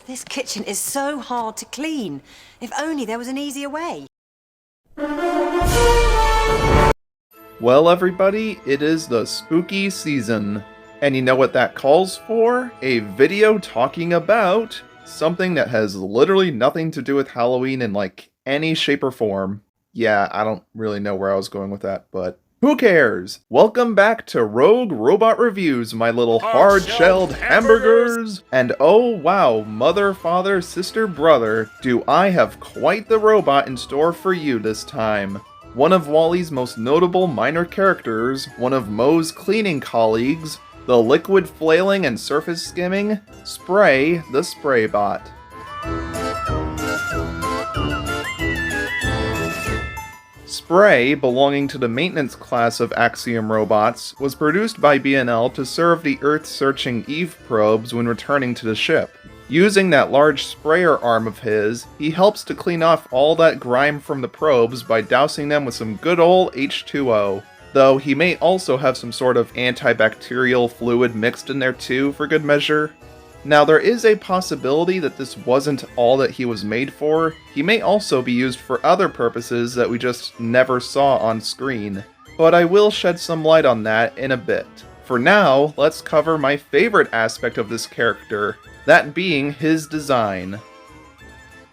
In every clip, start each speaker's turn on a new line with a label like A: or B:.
A: This kitchen is so hard to clean. If only there was an easier way.
B: Well, everybody, it is the spooky season. And you know what that calls for? A video talking about something that has literally nothing to do with Halloween in like any shape or form. Yeah, I don't really know where I was going with that, but who cares? Welcome back to Rogue Robot Reviews, my little hard-shelled hamburgers! And oh wow, mother, father, sister, brother, do I have quite the robot in store for you this time. One of Wally's most notable minor characters, one of Moe's cleaning colleagues, the liquid flailing and surface skimming, Spray the Spraybot. Spray, belonging to the maintenance class of Axiom robots, was produced by B&L to serve the Earth-searching Eve probes when returning to the ship. Using that large sprayer arm of his, he helps to clean off all that grime from the probes by dousing them with some good ol' H2O. Though he may also have some sort of antibacterial fluid mixed in there too, for good measure. Now, there is a possibility that this wasn't all that he was made for. He may also be used for other purposes that we just never saw on screen. But I will shed some light on that in a bit. For now, let's cover my favorite aspect of this character, that being his design.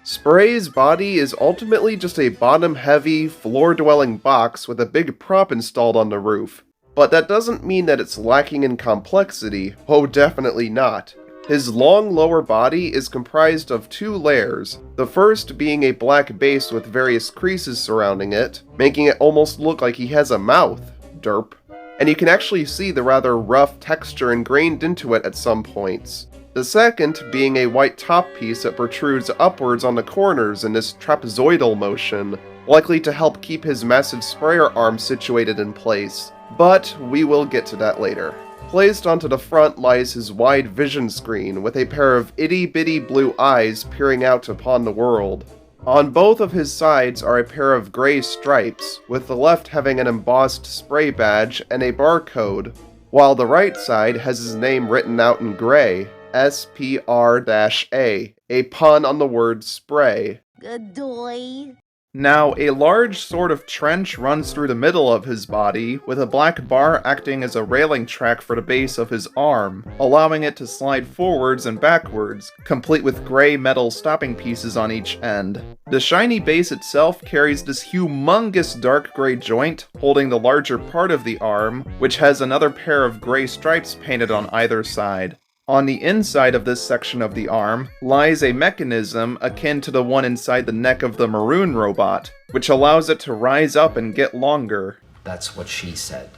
B: Spray's body is ultimately just a bottom-heavy, floor-dwelling box with a big prop installed on the roof. But that doesn't mean that it's lacking in complexity. Oh, definitely not. His long lower body is comprised of two layers, the first being a black base with various creases surrounding it, making it almost look like he has a mouth. Derp. And you can actually see the rather rough texture ingrained into it at some points. The second being a white top piece that protrudes upwards on the corners in this trapezoidal motion, likely to help keep his massive sprayer arm situated in place. But we will get to that later. Placed onto the front lies his wide vision screen with a pair of itty-bitty blue eyes peering out upon the world. On both of his sides are a pair of gray stripes, with the left having an embossed spray badge and a barcode, while the right side has his name written out in gray, SPR-A, a pun on the word spray.
C: Good boy.
B: Now, a large sort of trench runs through the middle of his body, with a black bar acting as a railing track for the base of his arm, allowing it to slide forwards and backwards, complete with gray metal stopping pieces on each end. The shiny base itself carries this humongous dark gray joint, holding the larger part of the arm, which has another pair of gray stripes painted on either side. On the inside of this section of the arm lies a mechanism akin to the one inside the neck of the maroon robot, which allows it to rise up and get longer.
D: That's what she said.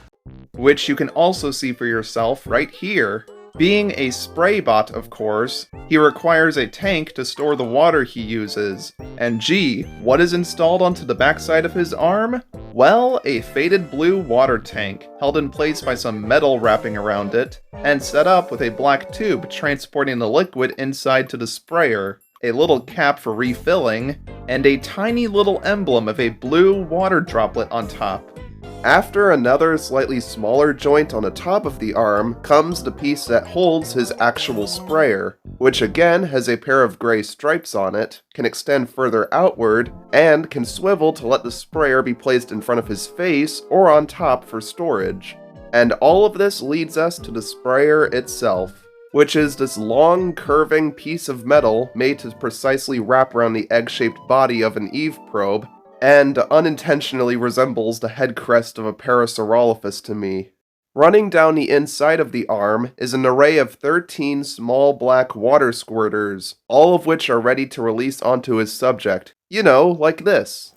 B: Which you can also see for yourself right here. Being a Spraybot, of course, he requires a tank to store the water he uses. And gee, what is installed onto the backside of his arm? Well, a faded blue water tank, held in place by some metal wrapping around it, and set up with a black tube transporting the liquid inside to the sprayer, a little cap for refilling, and a tiny little emblem of a blue water droplet on top. After another slightly smaller joint on the top of the arm comes the piece that holds his actual sprayer, which again has a pair of gray stripes on it, can extend further outward, and can swivel to let the sprayer be placed in front of his face or on top for storage. And all of this leads us to the sprayer itself, which is this long, curving piece of metal made to precisely wrap around the egg-shaped body of an Eve probe, and unintentionally resembles the head crest of a Parasaurolophus to me. Running down the inside of the arm is an array of 13 small black water squirters, all of which are ready to release onto his subject. You know, like this.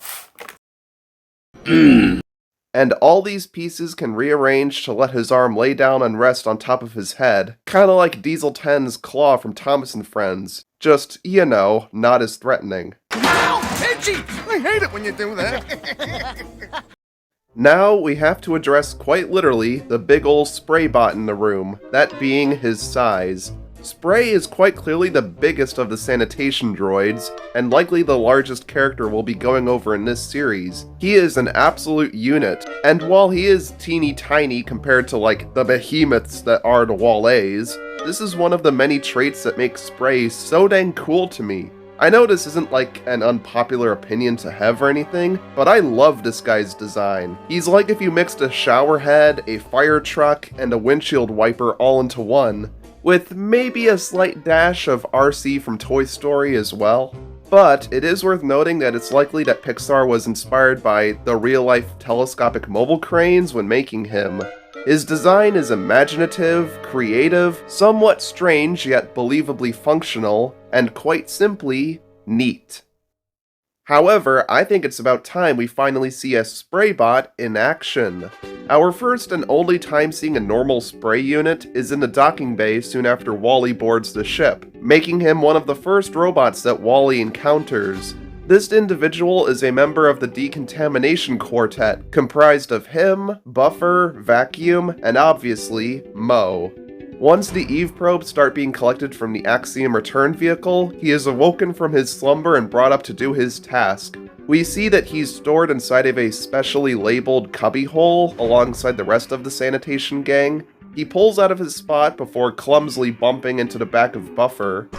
B: And all these pieces can rearrange to let his arm lay down and rest on top of his head, kinda like Diesel 10's claw from Thomas and Friends. Just, you know, not as threatening.
E: Itchy! I hate it when you do that.
B: Now we have to address quite literally the big ol' Spraybot in the room, that being his size. Spray is quite clearly the biggest of the sanitation droids, and likely the largest character we'll be going over in this series. He is an absolute unit, and while he is teeny tiny compared to like the behemoths that are the Wall-A's,
C: This is one of the many traits that make Spray so dang cool to me. I know this isn't like an unpopular opinion to have or anything, but I love this guy's design. He's like if you mixed a shower head, a fire truck, and a windshield wiper all into one, with maybe a slight dash of RC from Toy Story as well. But it is worth noting that it's likely that Pixar was inspired by the real-life telescopic mobile cranes when making him. His design is imaginative, creative, somewhat strange yet believably functional, and quite simply, neat. However, I think it's about time we finally see a Spraybot in action. Our first and only time seeing a normal spray unit is in the docking bay soon after Wall-E boards the ship, making him one of the first robots that Wall-E encounters. This individual is a member of the Decontamination Quartet, comprised of him, Buffer, Vacuum, and obviously, Mo. Once the Eve probes start being collected from the Axiom return vehicle, he is awoken from his slumber and brought up to do his task. We see that he's stored inside of a specially labeled cubbyhole alongside the rest of the sanitation gang. He pulls out of his spot before clumsily bumping into the back of Buffer,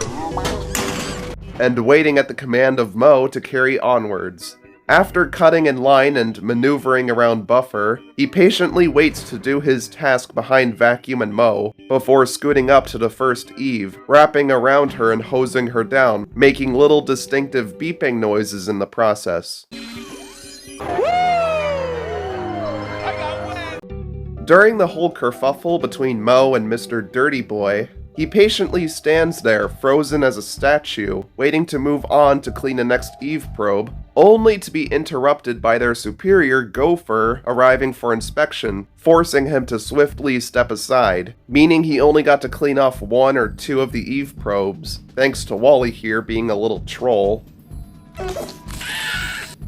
C: and waiting at the command of Mo to carry onwards. After cutting in line and maneuvering around Buffer, he patiently waits to do his task behind Vacuum and Mo, before scooting up to the first Eve, wrapping around her and hosing her down, making little distinctive beeping noises in the process. During the whole kerfuffle between Mo and Mr. Dirty Boy, he patiently stands there, frozen as a statue, waiting to move on to clean the next Eve probe, only to be interrupted by their superior, Gopher, arriving for inspection, forcing him to swiftly step aside, meaning he only got to clean off 1 or 2 of the Eve probes, thanks to Wall-E here being a little troll.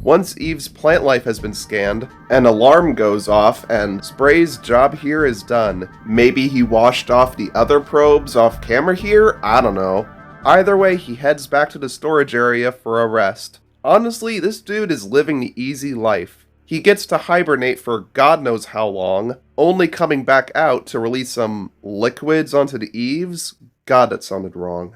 C: Once Eve's plant life has been scanned, an alarm goes off and Spray's job here is done. Maybe he washed off the other probes off camera here? I don't know. Either way, he heads back to the storage area for a rest. Honestly, this dude is living the easy life. He gets to hibernate for God knows how long, only coming back out to release some liquids onto the eaves. God, that sounded wrong.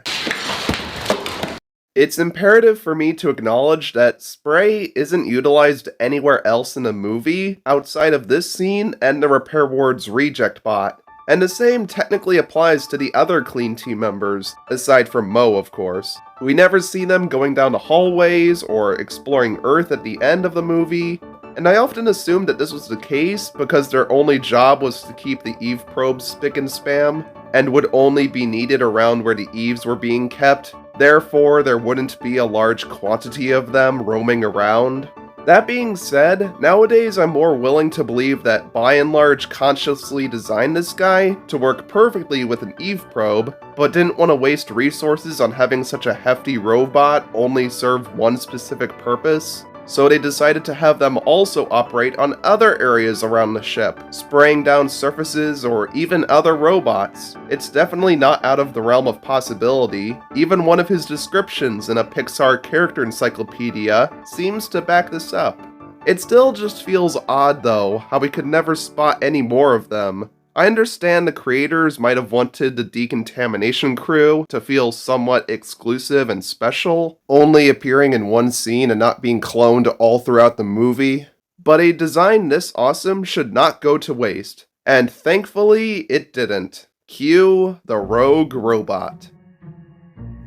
C: It's imperative for me to acknowledge that Spray isn't utilized anywhere else in the movie outside of this scene and the repair ward's reject bot, and the same technically applies to the other clean team members, aside from Mo of course. We never see them going down the hallways or exploring Earth at the end of the movie, and I often assumed that this was the case because their only job was to keep the Eve probes spick and span, and would only be needed around where the Eves were being kept. Therefore, there wouldn't be a large quantity of them roaming around. That being said, nowadays I'm more willing to believe that by and large consciously designed this guy to work perfectly with an Eve probe, but didn't want to waste resources on having such a hefty robot only serve one specific purpose. So they decided to have them also operate on other areas around the ship, spraying down surfaces or even other robots. It's definitely not out of the realm of possibility. Even one of his descriptions in a Pixar character encyclopedia seems to back this up. It still just feels odd though, how we could never spot any more of them. I understand the creators might have wanted the decontamination crew to feel somewhat exclusive and special, only appearing in one scene and not being cloned all throughout the movie, but a design this awesome should not go to waste, and thankfully it didn't. Cue the rogue robot.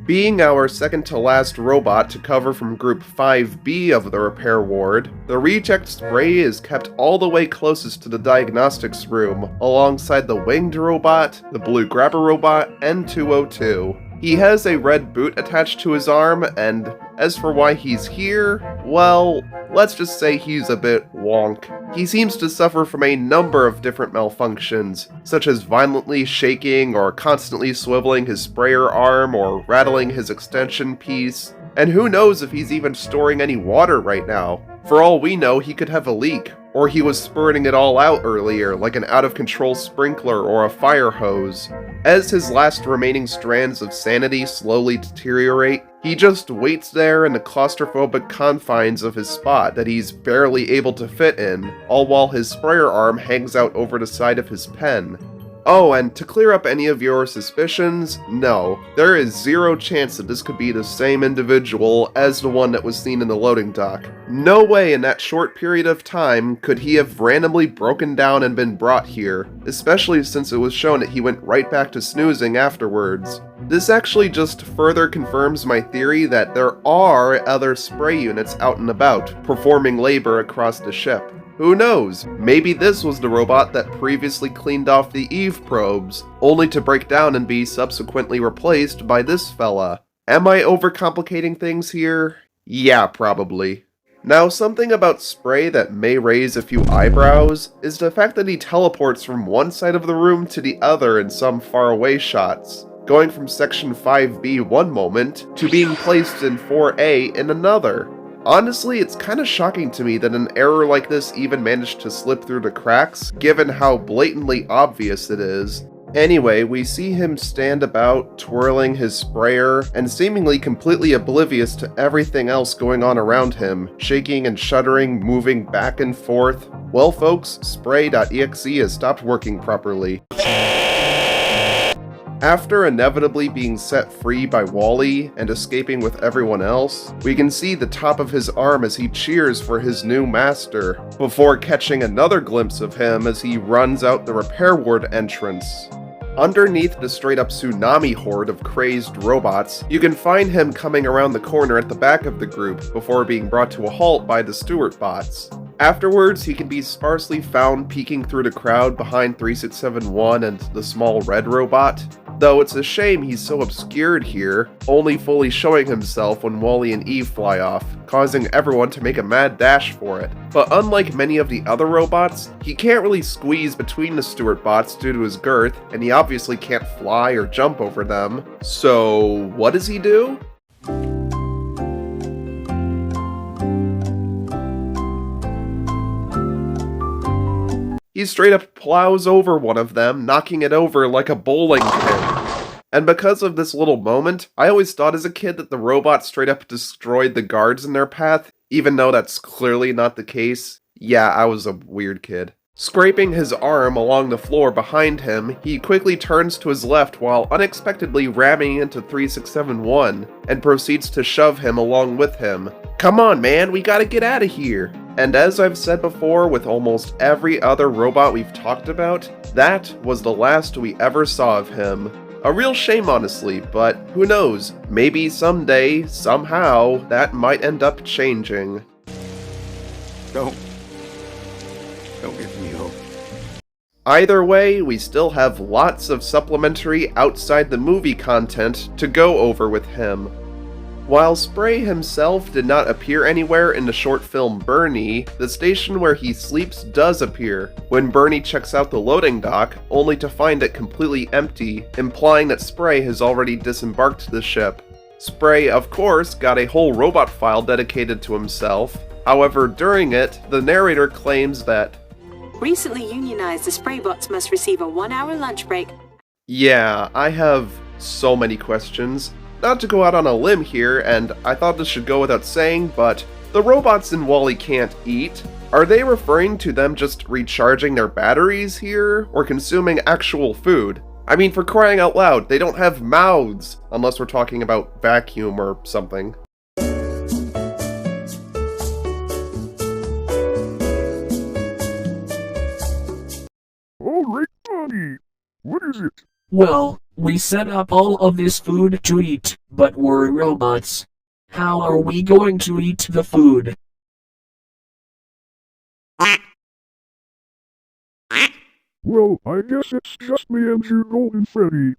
C: Being our second to last robot to cover from Group 5B of the repair ward, the reject Spray is kept all the way closest to the diagnostics room, alongside the winged robot, the blue grabber robot, and 202. He has a red boot attached to his arm, and as for why he's here, well, let's just say he's a bit wonk. He seems to suffer from a number of different malfunctions, such as violently shaking or constantly swiveling his sprayer arm or rattling his extension piece, and who knows if he's even storing any water right now. For all we know, he could have a leak, or he was spurting it all out earlier like an out-of-control sprinkler or a fire hose. As his last remaining strands of sanity slowly deteriorate, he just waits there in the claustrophobic confines of his spot that he's barely able to fit in, all while his sprayer arm hangs out over the side of his pen. Oh, and to clear up any of your suspicions, no, there is zero chance that this could be the same individual as the one that was seen in the loading dock. No way in that short period of time could he have randomly broken down and been brought here, especially since it was shown that he went right back to snoozing afterwards. This actually just further confirms my theory that there are other spray units out and about, performing labor across the ship. Who knows, maybe this was the robot that previously cleaned off the Eve probes, only to break down and be subsequently replaced by this fella. Am I overcomplicating things here? Yeah, probably. Now, something about Spray that may raise a few eyebrows is the fact that he teleports from one side of the room to the other in some faraway shots, going from Section 5B one moment to being placed in 4A in another. Honestly, it's kinda shocking to me that an error like this even managed to slip through the cracks, given how blatantly obvious it is. Anyway, we see him stand about, twirling his sprayer, and seemingly completely oblivious to everything else going on around him, shaking and shuddering, moving back and forth. Well folks, Spray.exe has stopped working properly. After inevitably being set free by Wally and escaping with everyone else, we can see the top of his arm as he cheers for his new master, before catching another glimpse of him as he runs out the repair ward entrance. Underneath the straight-up tsunami horde of crazed robots, you can find him coming around the corner at the back of the group before being brought to a halt by the Stewart bots. Afterwards, he can be sparsely found peeking through the crowd behind 3671 and the small red robot, though it's a shame he's so obscured here, only fully showing himself when Wally and Eve fly off, causing everyone to make a mad dash for it. But unlike many of the other robots, he can't really squeeze between the Stewart bots due to his girth, and he obviously can't fly or jump over them. So, what does he do? He straight up plows over one of them, knocking it over like a bowling pin. And because of this little moment, I always thought as a kid that the robot straight up destroyed the guards in their path, even though that's clearly not the case. Yeah, I was a weird kid. Scraping his arm along the floor behind him, he quickly turns to his left while unexpectedly ramming into 3671, and proceeds to shove him along with him. Come on man, we gotta get out of here! And as I've said before with almost every other robot we've talked about, that was the last we ever saw of him. A real shame honestly, but who knows, maybe someday, somehow, that might end up changing.
E: Don't give me hope.
C: Either way, we still have lots of supplementary outside the movie content to go over with him. While Spray himself did not appear anywhere in the short film Bernie, the station where he sleeps does appear, when Bernie checks out the loading dock, only to find it completely empty, implying that Spray has already disembarked the ship. Spray, of course, got a whole robot file dedicated to himself. However, during it, the narrator claims that
D: recently unionized, the Spraybots must receive a 1-hour lunch break.
C: Yeah, I have so many questions. Not to go out on a limb here, and I thought this should go without saying, but the robots in Wall-E can't eat. Are they referring to them just recharging their batteries here, or consuming actual food? I mean, for crying out loud, they don't have mouths, unless we're talking about vacuum or something.
E: Alright, buddy. What is it?
F: Well, we set up all of this food to eat, but we're robots. How are we going to eat the food?
E: Well, I guess it's just me and you, Golden Freddy.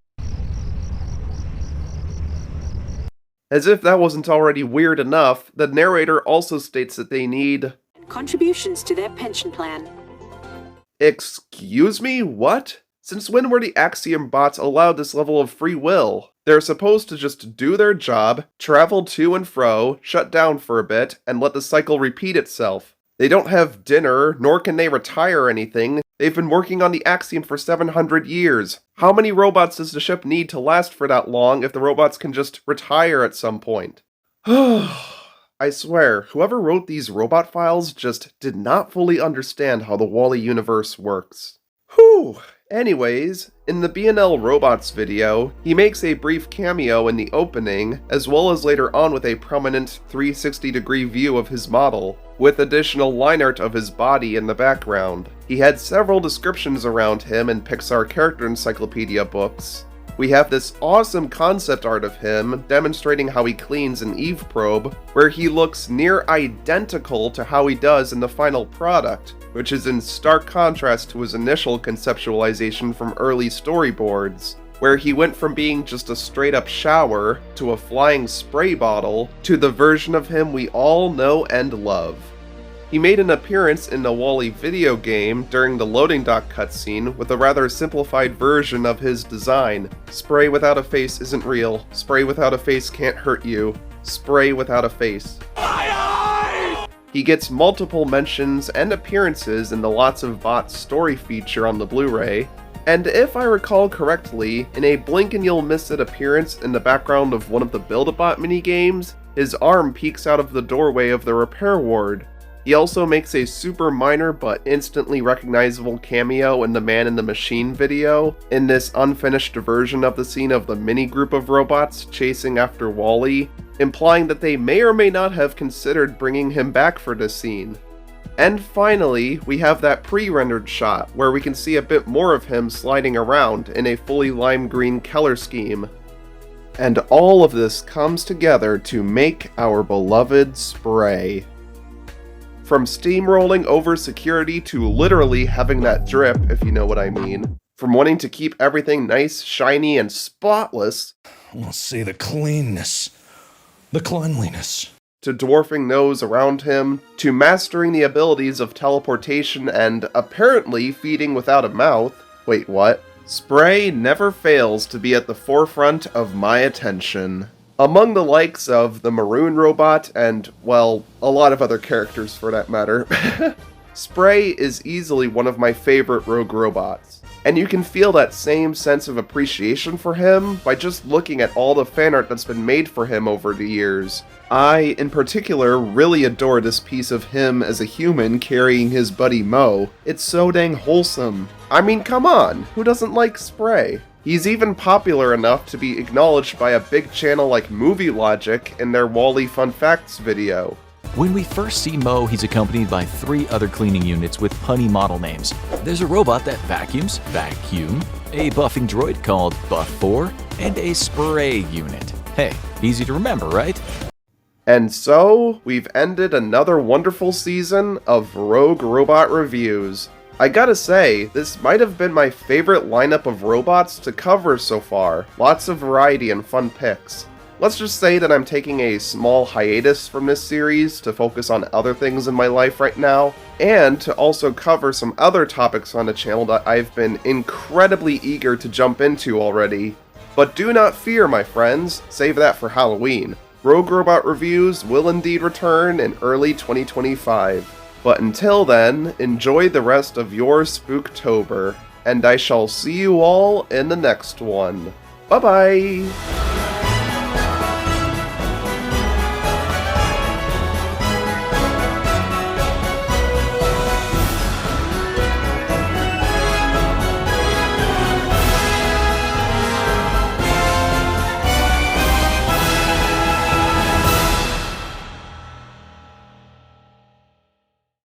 C: As if that wasn't already weird enough, the narrator also states that they need...
D: contributions to their pension plan.
C: Excuse me? What? Since when were the Axiom bots allowed this level of free will? They're supposed to just do their job, travel to and fro, shut down for a bit, and let the cycle repeat itself. They don't have dinner, nor can they retire or anything. They've been working on the Axiom for 700 years. How many robots does the ship need to last for that long if the robots can just retire at some point? I swear, whoever wrote these robot files just did not fully understand how the Wall-E universe works. Whew! Anyways, in the B&L Robots video, he makes a brief cameo in the opening, as well as later on with a prominent 360-degree view of his model, with additional line art of his body in the background. He had several descriptions around him in Pixar Character Encyclopedia books. We have this awesome concept art of him demonstrating how he cleans an Eve probe, where he looks near identical to how he does in the final product, which is in stark contrast to his initial conceptualization from early storyboards, where he went from being just a straight-up shower to a flying spray bottle to the version of him we all know and love. He made an appearance in the WALL-E video game during the loading dock cutscene with a rather simplified version of his design. Spray without a face isn't real. Spray without a face can't hurt you. Spray without a face. He gets multiple mentions and appearances in the Lots of Bots story feature on the Blu-ray, and if I recall correctly, in a blink and you'll miss it appearance in the background of one of the Build-A-Bot minigames, his arm peeks out of the doorway of the repair ward. He also makes a super minor but instantly recognizable cameo in the Man in the Machine video, in this unfinished version of the scene of the mini group of robots chasing after WALL-E, implying that they may or may not have considered bringing him back for this scene. And finally, we have that pre-rendered shot, where we can see a bit more of him sliding around in a fully lime green color scheme. And all of this comes together to make our beloved Spray. From steamrolling over security to literally having that drip, if you know what I mean. From wanting to keep everything nice, shiny, and spotless.
G: We'll see the cleanness, the cleanliness.
C: To dwarfing those around him, to mastering the abilities of teleportation and apparently feeding without a mouth. Wait, what? Spray never fails to be at the forefront of my attention. Among the likes of the Maroon Robot and, well, a lot of other characters for that matter, Spray is easily one of my favorite rogue robots. And you can feel that same sense of appreciation for him by just looking at all the fan art that's been made for him over the years. I, in particular, really adore this piece of him as a human carrying his buddy Mo. It's so dang wholesome. I mean, come on, who doesn't like Spray? He's even popular enough to be acknowledged by a big channel like Movie Logic in their WALL-E Fun Facts video.
H: When we first see Mo, he's accompanied by 3 other cleaning units with punny model names. There's a robot that vacuums, Vacuum, a buffing droid called Buff4, and a spray unit. Hey, easy to remember, right?
C: And so, we've ended another wonderful season of Rogue Robot Reviews. I gotta say, this might have been my favorite lineup of robots to cover so far. Lots of variety and fun picks. Let's just say that I'm taking a small hiatus from this series to focus on other things in my life right now, and to also cover some other topics on the channel that I've been incredibly eager to jump into already. But do not fear, my friends, save that for Halloween. Rogue Robot Reviews will indeed return in early 2025. But until then, enjoy the rest of your Spooktober, and I shall see you all in the next one. Bye-bye!